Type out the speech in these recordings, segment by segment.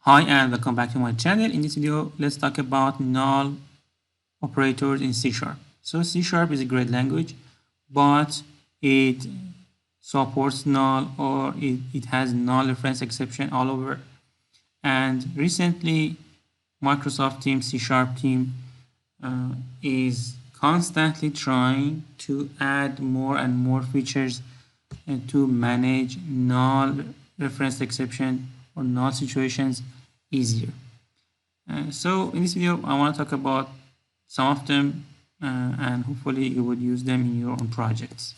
Hi and welcome back to my channel. In this video, let's talk about null operators in C#. So C# is a great language, but it supports null or it has null reference exception all over. And recently, Microsoft team, C# team is constantly trying to add more and more features to manage null reference exception or null situations easier. So in this video, I want to talk about some of them and hopefully you would use them in your own projects.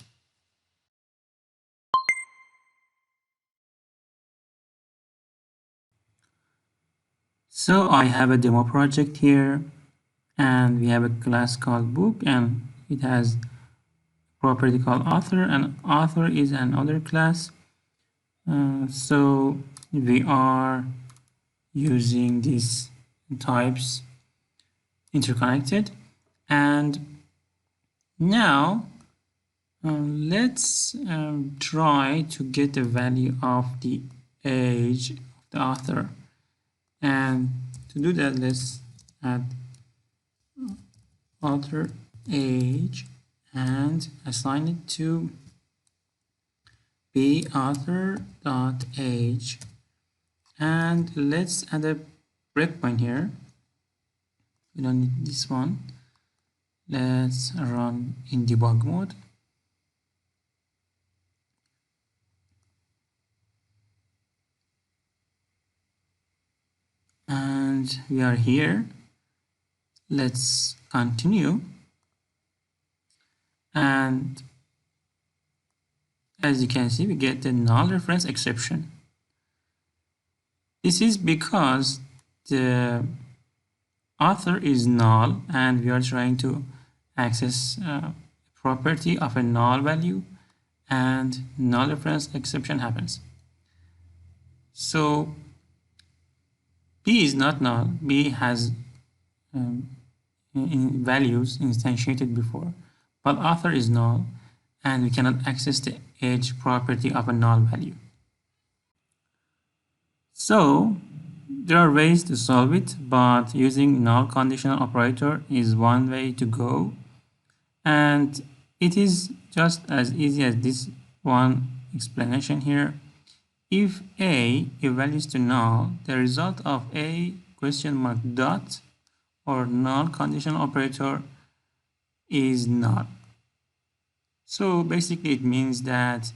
So I have a demo project here and we have a class called book and it has a property called author, and author is another class. So we are using these types interconnected, and now let's try to get the value of the age of the author. And to do that, let's add author age and assign it to be author.age, and let's add a breakpoint here. We don't need this one. Let's run in debug mode. And we are here. Let's continue. And as you can see, we get the null reference exception. This is because the author is null and we are trying to access a property of a null value, and null reference exception happens. So B is not null. B has values instantiated before, but author is null and we cannot access the age property of a null value. So there are ways to solve it, but using null conditional operator is one way to go, and it is just as easy as this one explanation here. If A evaluates to null, the result of A question mark dot or null conditional operator is null. So basically it means that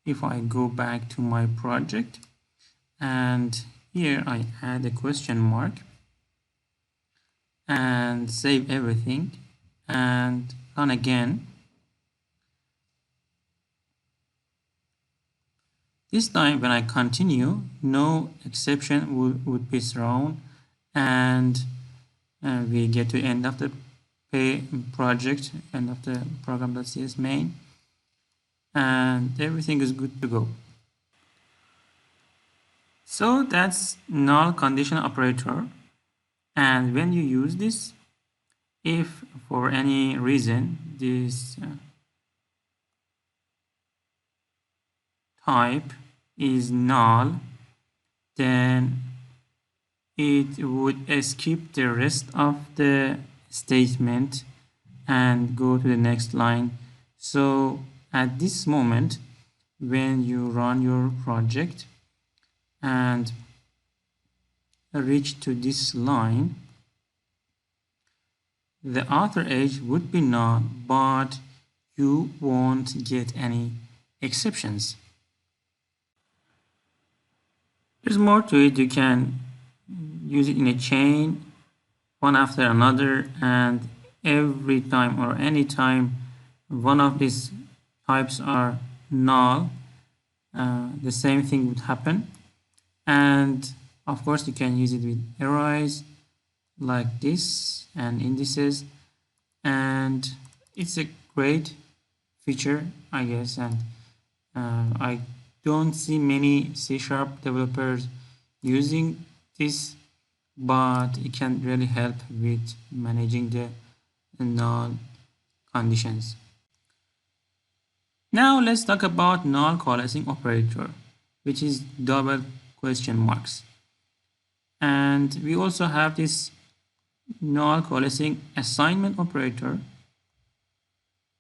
if I go back to my project and here I add a question mark and save everything and run again, this time when I continue, no exception would be thrown, and we get to end of the project, end of the program.cs main, and everything is good to go. So that's null conditional operator, and when you use this, if for any reason this type is null, then it would skip the rest of the statement and go to the next line. So at this moment, when you run your project and reach to this line, the author age would be null, but you won't get any exceptions. There's more to it. You can use it in a chain, one after another, and every time or any time one of these types are null, the same thing would happen. And of course you can use it with arrays like this and indices, and it's a great feature, I guess, and I don't see many C# developers using this, but it can really help with managing the null conditions. Now let's talk about non-coalescing operator, which is double question marks. And we also have this non-coalescing assignment operator,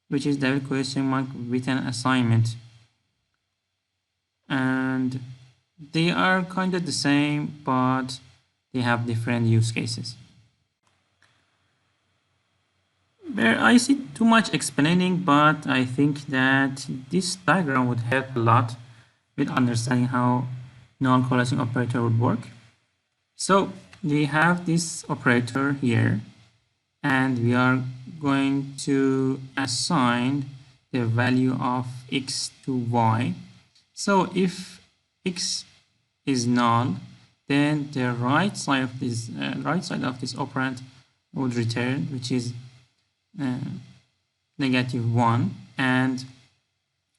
which is double question mark with an assignment. And they are kind of the same, but they have different use cases. There, I see too much explaining, but I think that this diagram would help a lot with understanding how non-coalescing operator would work. So we have this operator here, and we are going to assign the value of x to y. So if x is null, then the right side of this operand would return, which is -1, and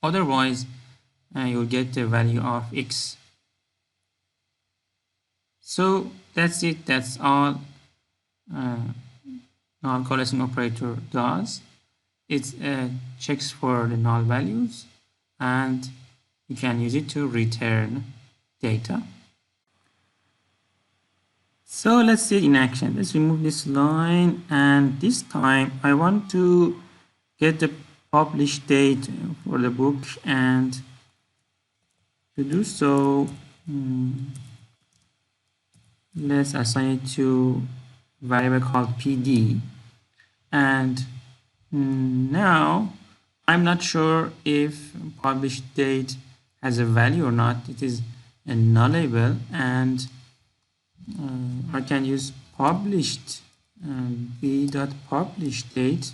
otherwise you'll get the value of x. So that's it. That's all non-coalescing operator does. It checks for the null values, and you can use it to return data. So let's see it in action. Let's remove this line, and this time I want to get the published date for the book, and to do so, let's assign it to variable called PD. And now I'm not sure if published date has a value or not. It is a nullable, and I can use published b.published date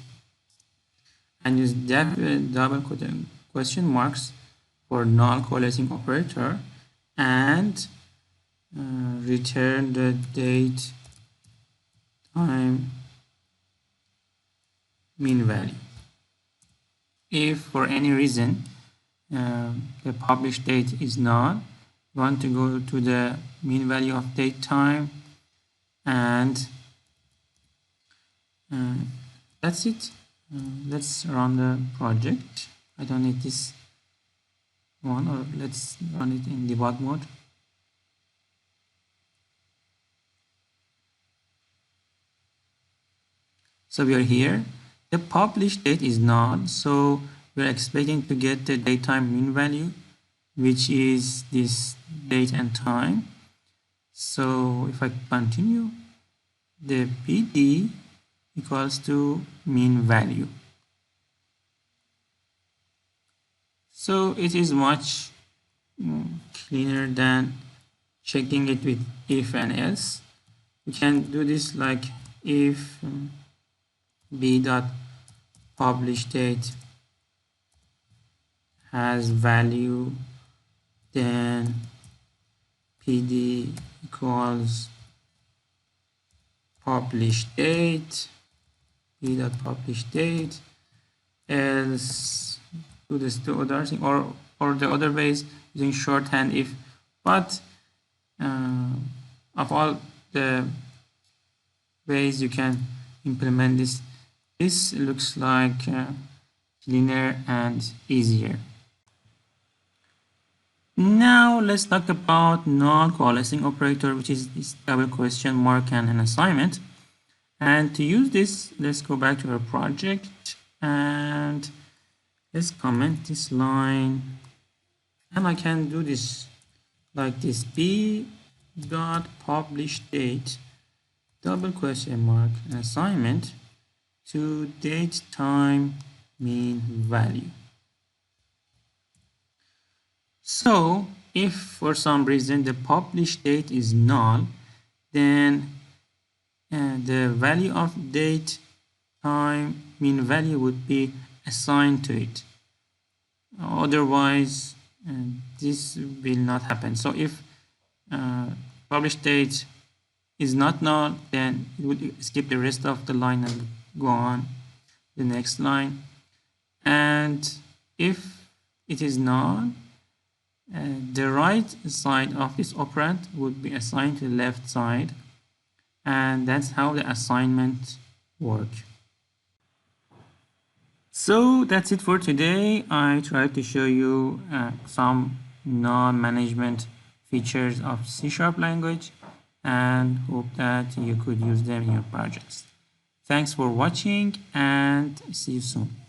and use double question marks for non-coalescing operator, and return the date time mean value. If for any reason the published date is null, you want to go to the mean value of date time, and that's it. Let's run the project. I don't need this one, or let's run it in debug mode. So we are here. The published date is null, so we're expecting to get the datetime mean value, which is this date and time. So if I continue, the PD equals to mean value. So it is much cleaner than checking it with if and else. We can do this like if b.published date has value, then PD equals published date, b.published date, else do this to other thing, or the other ways using shorthand if. But of all the ways you can implement this, this looks like cleaner and easier. Now let's talk about non-coalescing operator, which is this double question mark and an assignment. And to use this, let's go back to our project and let's comment this line. And I can do this like this: b.published date double question mark and assignment to date time mean value. So if for some reason the published date is null, then the value of date time mean value would be assigned to it. Otherwise this will not happen. So if published date is not null, then it would skip the rest of the line and go on the next line. And if it is null, the right side of this operand would be assigned to the left side, and that's how the assignment works. So that's it for today. I tried to show you some non-management features of C# language, and hope that you could use them in your projects. Thanks for watching and see you soon.